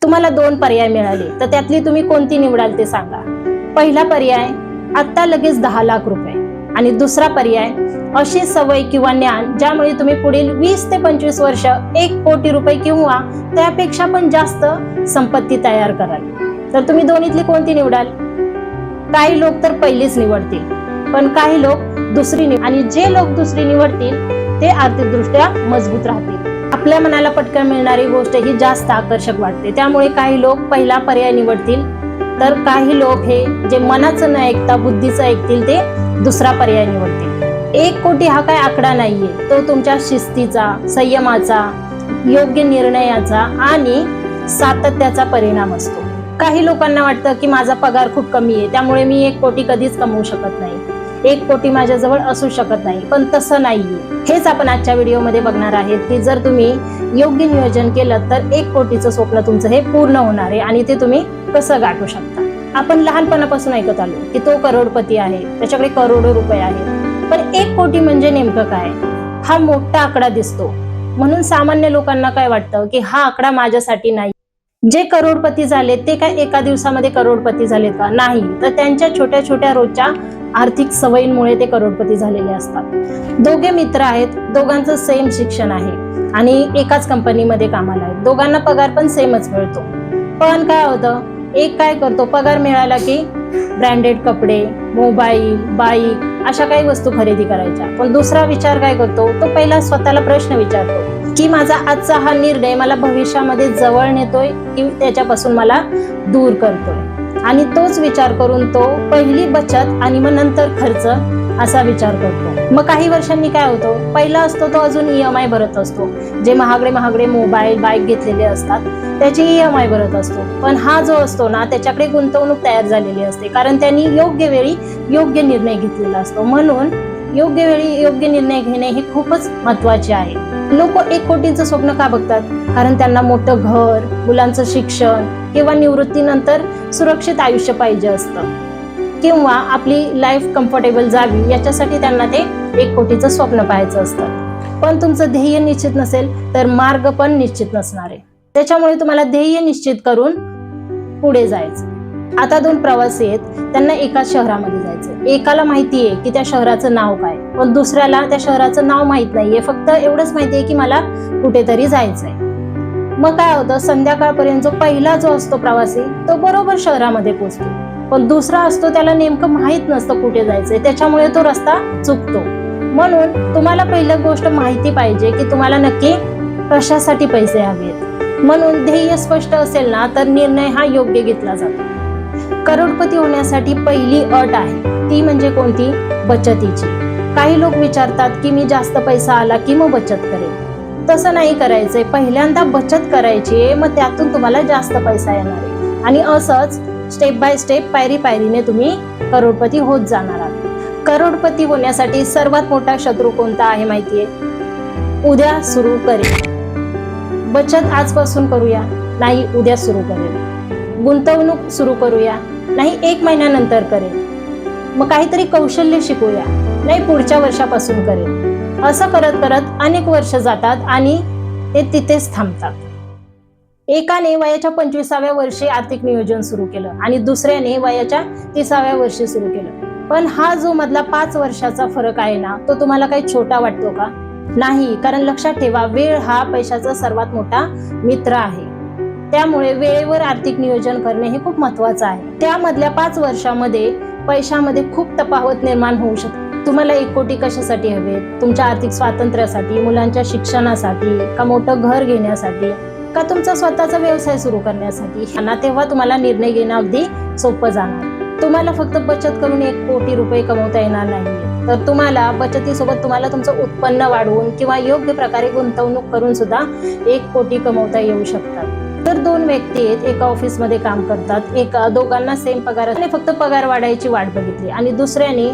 तुम्हाला 2 पर्याय मिळाले तर त्यातली तुम्ही कोणती निवडाल ते सांगा. पहिला पर्याय, आता लगेच 10 लाख रुपये. आणि दुसरा पर्याय, अशी सवय किंवा ज्ञान ज्यामुळे तुम्ही पुढील 20 ते 25 वर्ष 1 कोटी रुपये किंवा त्यापेक्षा पण जास्त संपत्ती तयार कराल. तर तुम्ही दोन्हीतली कोणती निवडाल? काही लोक तर पहिलीच निवडतील, पण काही लोक दुसरी आणि जे लोक दुसरी निवडतील ते आर्थिकदृष्ट्या मजबूत राहतील. आपल्या मनाला पटकन मिळणारी गोष्ट ही जास्त आकर्षक वाटते, त्यामुळे काही लोक पहिला पर्याय निवडतील, तर काही लोक हे जे मनाचं न ऐकता बुद्धीचं ऐकतील ते दुसरा पर्याय निवडतील. 1 कोटी हा काय आकडा नाहीये, तो तुमच्या शिस्तीचा, संयमाचा, योग्य निर्णयाचा आणि सातत्याचा परिणाम असतो. काही लोकांना वाटतं की माझा पगार खूप कमी आहे, त्यामुळे मी 1 कोटी कधीच कमवू शकत नाही, 1 कोटी माझ्याजवळ असू शकत नाही, पण तसं नाहीये. हेच आपण आजच्या व्हिडिओमध्ये बघणार आहेत की जर तुम्ही योग्य नियोजन केलं तर 1 कोटीचं स्वप्न तुमचं हे पूर्ण होणार आहे आणि ते तुम्ही कसं गाठू शकता. आपण लहानपणापासून ऐकत आलो की तो करोडपती आहे, त्याच्याकडे करोडो रुपये आहेत, पण 1 कोटी म्हणजे नेमकं काय? हा मोठा आकडा दिसतो म्हणून सामान्य लोकांना काय वाटतं की हा आकडा माझ्यासाठी नाही. जे करोडपती झाले ते काय एका दिवसामध्ये करोडपती झालेत का? नाही, तर त्यांच्या छोट्या छोट्या रोजच्या आर्थिक सवयींमुळे ते करोडपती झालेले असतात. दोघे मित्र आहेत, दोघांचं सेम शिक्षण आहे आणि एकाच कंपनीमध्ये कामाला आहेत, दोघांना पगार पण सेमच मिळतो. पण काय होतं, एक काय करतो, पगार मिळाला की ब्रँडेड कपडे, मोबाईल, बाईक अशा काही वस्तू खरेदी करायच्या. पण दुसरा विचार काय करतो, तो पहिला स्वतःला प्रश्न विचारतो की माझा आजचा हा निर्णय मला भविष्यामध्ये जवळ नेतोय की त्याच्यापासून मला दूर करतोय. आणि तोच विचार करून तो पहिली बचत आणि मग नंतर खर्च असा विचार करतो. मग काही वर्षांनी काय होतो, पहिला असतो तो अजून EMI भरत असतो, जे महागडे मोबाईल, बाईक घेतलेले असतात त्याची EMI भरत असतो. पण हा जो असतो ना, त्याच्याकडे गुंतवणूक तयार झालेली असते, कारण त्यांनी योग्य वेळी योग्य निर्णय घेतलेला असतो. म्हणून योग्य वेळी योग्य निर्णय घेणे हे खूपच महत्वाचे आहे. लोक 1 कोटीचं स्वप्न का बघतात? कारण त्यांना मोठं घर, मुलांचं शिक्षण किंवा निवृत्तीनंतर सुरक्षित आयुष्य पाहिजे असतं किंवा आपली लाईफ कम्फर्टेबल जावी, याच्यासाठी त्यांना ते 1 कोटीचं स्वप्न पाहायचं असतं. पण तुमचं ध्येय निश्चित नसेल तर मार्ग पण निश्चित नसणार आहे. त्याच्यामुळे तुम्हाला ध्येय निश्चित करून पुढे जायचं. आता 2 प्रवासी आहेत, त्यांना एकाच शहरामध्ये जायचं. एकाला माहिती आहे की त्या शहराचं नाव काय, पण दुसऱ्याला त्या शहराचं नाव माहित नाहीये, फक्त एवढंच माहिती आहे की मला कुठेतरी जायचंय. मग काय होतं, संध्याकाळपर्यंत जो पहिला जो असतो प्रवासी तो बरोबर शहरामध्ये पोहोचतो, पण दुसरा असतो त्याला नेमकं माहित नसतं कुठे जायचंय, त्याच्यामुळे तो रस्ता चुकतो. म्हणून तुम्हाला पहिली गोष्ट माहिती पाहिजे की तुम्हाला नक्की कशासाठी पैसे हवेत. म्हणून ध्येय स्पष्ट असेल ना तर निर्णय हा योग्य घेतला जातो. करोडपती होण्यासाठी पहिली अट आहे, ती म्हणजे कोणती? बचतीची. काही लोक विचारतात की मी जास्त पैसा आला की मग बचत करेल. तसं नाही करायचंय, पहिल्यांदा बचत करायची, मग त्यातून तुम्हाला जास्त पैसा येणार आहे आणि असंच स्टेप बाय स्टेप, पायरी पायरीने तुम्ही करोडपती होत जाणार आहात. करोडपती होण्यासाठी सर्वात मोठा शत्रू कोणता आहे माहितीये? उद्या सुरू करेल. बचत आजपासून करूया, नाही उद्या सुरू करेल. गुंतवणूक सुरू करूया, नाही 1 महिन्यानंतर करेल. मग काहीतरी कौशल्य शिकूया, नाही पुढच्या वर्षापासून करेल. असं करत करत अनेक वर्ष जातात आणि ते तिथेच थांबतात. एकाने वयाच्या 25व्या वर्षी आर्थिक नियोजन सुरू केलं आणि दुसऱ्याने वयाच्या 30व्या वर्षी सुरू केलं. पण हा जो मधला 5 वर्षाचा फरक आहे ना, तो तुम्हाला काही छोटा वाटतो का? नाही, कारण लक्षात ठेवा, वेळ हा पैशाचा सर्वात मोठा मित्र आहे. त्यामुळे वेळेवर आर्थिक नियोजन करणे हे खूप महत्वाचं आहे. त्यामधल्या 5 वर्षामध्ये पैशामध्ये खूप तफावत निर्माण होऊ शकते. तुम्हाला 1 कोटी कशासाठी हवे? तुमच्या आर्थिक स्वातंत्र्यासाठी, मुलांच्या शिक्षणासाठी, का मोठं घर घेण्यासाठी, का तुमचा स्वतःचा व्यवसाय सुरू करण्यासाठी? तेव्हा तुम्हाला निर्णय घेणं अगदी सोपं जाणार. तुम्हाला फक्त बचत करून 1 कोटी रुपये कमवता येणार नाहीये, तर तुम्हाला बचतीसोबत तुम्हाला तुमचं उत्पन्न वाढवून किंवा योग्य प्रकारे गुंतवणूक करून सुद्धा 1 कोटी कमवता येऊ शकतात. तर 2 व्यक्ती आहेत, एका ऑफिसमध्ये काम करतात, दोघांना सेम पगार आणि फक्त पगार वाढायची वाट बघितली आणि दुसऱ्याने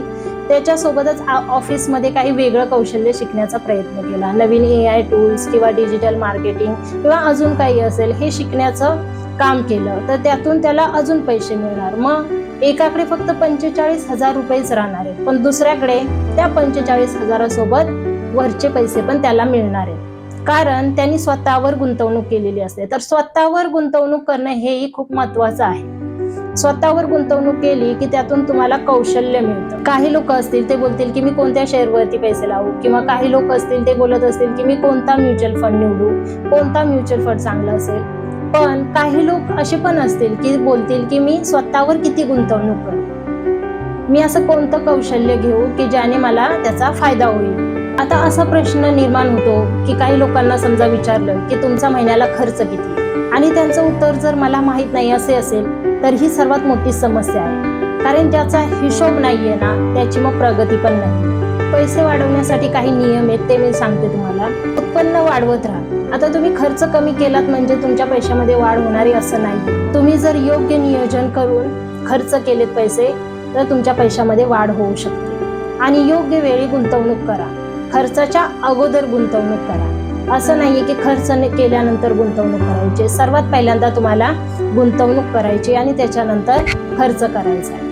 त्याच्यासोबतच ऑफिसमध्ये काही वेगळं कौशल्य शिकण्याचा प्रयत्न केला. नवीन AI टूल्स किंवा डिजिटल मार्केटिंग किंवा अजून काही असेल हे शिकण्याचं काम केलं, तर त्यातून त्याला अजून पैसे मिळणार. मग एकाकडे फक्त 45,000 रुपयेच राहणार आहेत, पण दुसऱ्याकडे त्या 45,000 सोबत वरचे पैसे पण त्याला मिळणार आहेत. कारण त्यांनी स्वतःवर गुंतवणूक केलेली असते. तर स्वतःवर गुंतवणूक करणं हेही खूप महत्वाचं आहे. स्वतःवर गुंतवणूक केली की त्यातून तुम्हाला कौशल्य मिळतं. काही लोक असतील ते बोलतील की मी कोणत्या शेअरवरती पैसे लावू, किंवा काही लोक असतील ते बोलत असतील की मी कोणता म्युच्युअल फंड निवडू, कोणता म्युच्युअल फंड चांगला असेल. पण काही लोक असे पण असतील की बोलतील की मी स्वतःवर किती गुंतवणूक करू, मी असं कोणतं कौशल्य घेऊ की ज्याने मला त्याचा फायदा होईल. आता असा प्रश्न निर्माण होतो की काही लोकांना समजा विचारलं की तुमचा महिन्याला खर्च किती, आणि त्यांचं उत्तर जर मला माहित नाही असे असेल तर ही सर्वात मोठी समस्या आहे. कारण ज्याचा हिशोब नाहीये ना त्याची मग प्रगती पण नाही. पैसे वाढवण्यासाठी काही नियम आहेत ते मी सांगते तुम्हाला. उत्पन्न वाढवत राहा. आता तुम्ही खर्च कमी केलात म्हणजे तुमच्या पैशामध्ये वाढ होणारी असं नाही. तुम्ही जर योग्य नियोजन करून खर्च केलेत पैसे तर तुमच्या पैशामध्ये वाढ होऊ शकते. आणि योग्य वेळी गुंतवणूक करा. खर्चाच्या अगोदर गुंतवणूक करा. असं नाहीये की खर्च केल्यानंतर गुंतवणूक करायची. सर्वात पहिल्यांदा तुम्हाला गुंतवणूक करायची आणि त्याच्यानंतर खर्च करायचा आहे.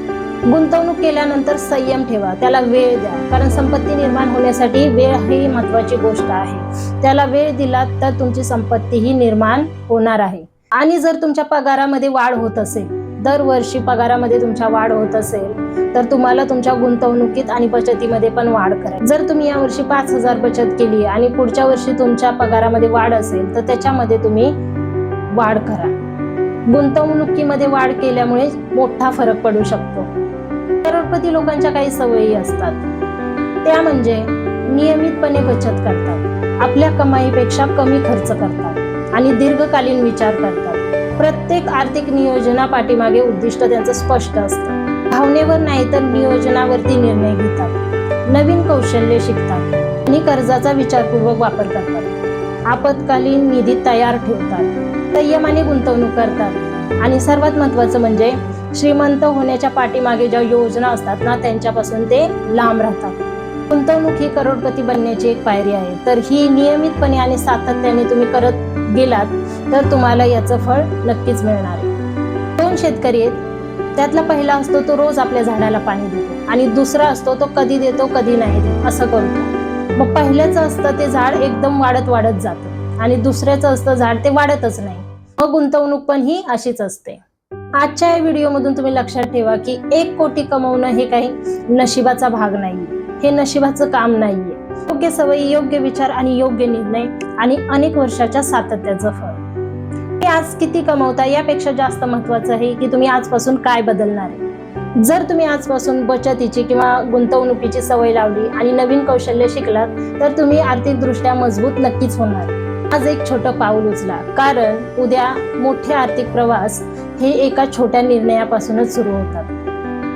गुंतवणूक केल्यानंतर संयम ठेवा, त्याला वेळ द्या. कारण संपत्ती निर्माण होण्यासाठी वेळ ही महत्वाची गोष्ट आहे. त्याला वेळ दिला तर तुमची संपत्ती ही निर्माण होणार आहे. आणि जर तुमच्या पगारामध्ये वाढ होत असेल, दरवर्षी पगारामध्ये तुमच्या वाढ होत असेल तर तुम्हाला तुमच्या गुंतवणुकीत आणि बचतीमध्ये पण वाढ करा. जर तुम्ही यावर्षी 5,000 बचत केली आणि पुढच्या वर्षी तुमच्या पगारामध्ये वाढ असेल तर त्याच्यामध्ये तुम्ही वाढ करा. गुंतवणुकीमध्ये वाढ केल्यामुळे मोठा फरक पडू शकतो. करोडपती लोकांच्या काही सवयी असतात, त्या म्हणजे नियमितपणे बचत करतात, आपल्या कमाईपेक्षा कमी खर्च करतात आणि दीर्घकालीन विचार करतात. प्रत्येक आर्थिक नियोजना पाठीमागे उद्दिष्ट त्यांचं स्पष्ट असतं. भावनेवर नाही तर नियोजनावरती निर्णय घेतात. नवीन कौशल्य शिकतात आणि कर्जाचा विचारपूर्वक वापर करतात. आपत्कालीन निधी तयार ठेवतात. संयमाने गुंतवणूक करतात. आणि सर्वात महत्त्वाचं म्हणजे श्रीमंत होण्याच्या पाठीमागे ज्या योजना असतात ना त्यांच्यापासून ते लांब राहतात. गुंतवणूक ही करोडपती बनण्याची एक पायरी आहे. तर ही नियमितपणे आणि सातत्याने तुम्ही करत गेलात तर तुम्हाला याचं फळ नक्कीच मिळणार आहे. 2 शेतकरी आहेत, त्यातला पहिला असतो तो रोज आपल्या झाडाला पाणी देतो आणि दुसरा असतो तो कधी देतो कधी नाही देत असं करतो. मग पहिल्याचं असतं ते झाड एकदम वाढत जातं आणि दुसऱ्याचं असतं झाड ते वाढतच नाही. मग गुंतवणूक पण ही अशीच असते. आजच्या या व्हिडिओमधून तुम्ही लक्षात ठेवा की 1 कोटी कमवणं हे काही नशिबाचा भाग नाही, हे नशिबाचं काम नाहीये. योग्य सवयी, योग्य विचार आणि योग्य निर्णय आणि अनेक वर्षाच्या सातत्याचं फळ. हे आज किती कमवता यापेक्षा जास्त महत्वाचं आहे की तुम्ही आजपासून काय बदलणार आहे. जर तुम्ही आजपासून बचतीची किंवा गुंतवणुकीची सवय लावली आणि नवीन कौशल्य शिकलात तर तुम्ही आर्थिकदृष्ट्या मजबूत नक्कीच होणार. आज एक छोटं पाऊल उचला, कारण उद्या मोठे आर्थिक प्रवास हे एका छोट्या निर्णयापासूनच सुरू होतात.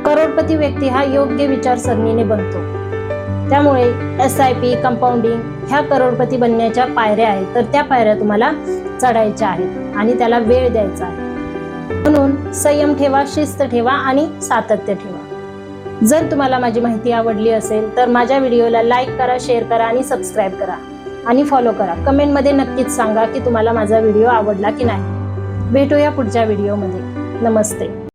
करोडपती व्यक्ती हा योग्य विचारसरणीने बनतो. त्यामुळे SIP, कंपाऊंडिंग ह्या करोडपती बनण्याच्या पायऱ्या आहेत, तर त्या पायऱ्या तुम्हाला चढायच्या आहेत आणि त्याला वेळ द्यायचा आहे. म्हणून संयम ठेवा, शिस्त ठेवा आणि सातत्य ठेवा. जर तुम्हाला माझी माहिती आवडली असेल तर माझ्या व्हिडिओला लाईक करा, शेअर करा आणि सबस्क्राईब करा आणि फॉलो करा. कमेंटमध्ये नक्कीच सांगा की तुम्हाला माझा व्हिडिओ आवडला की नाही. भेटूया पुढच्या व्हिडिओमध्ये. नमस्ते.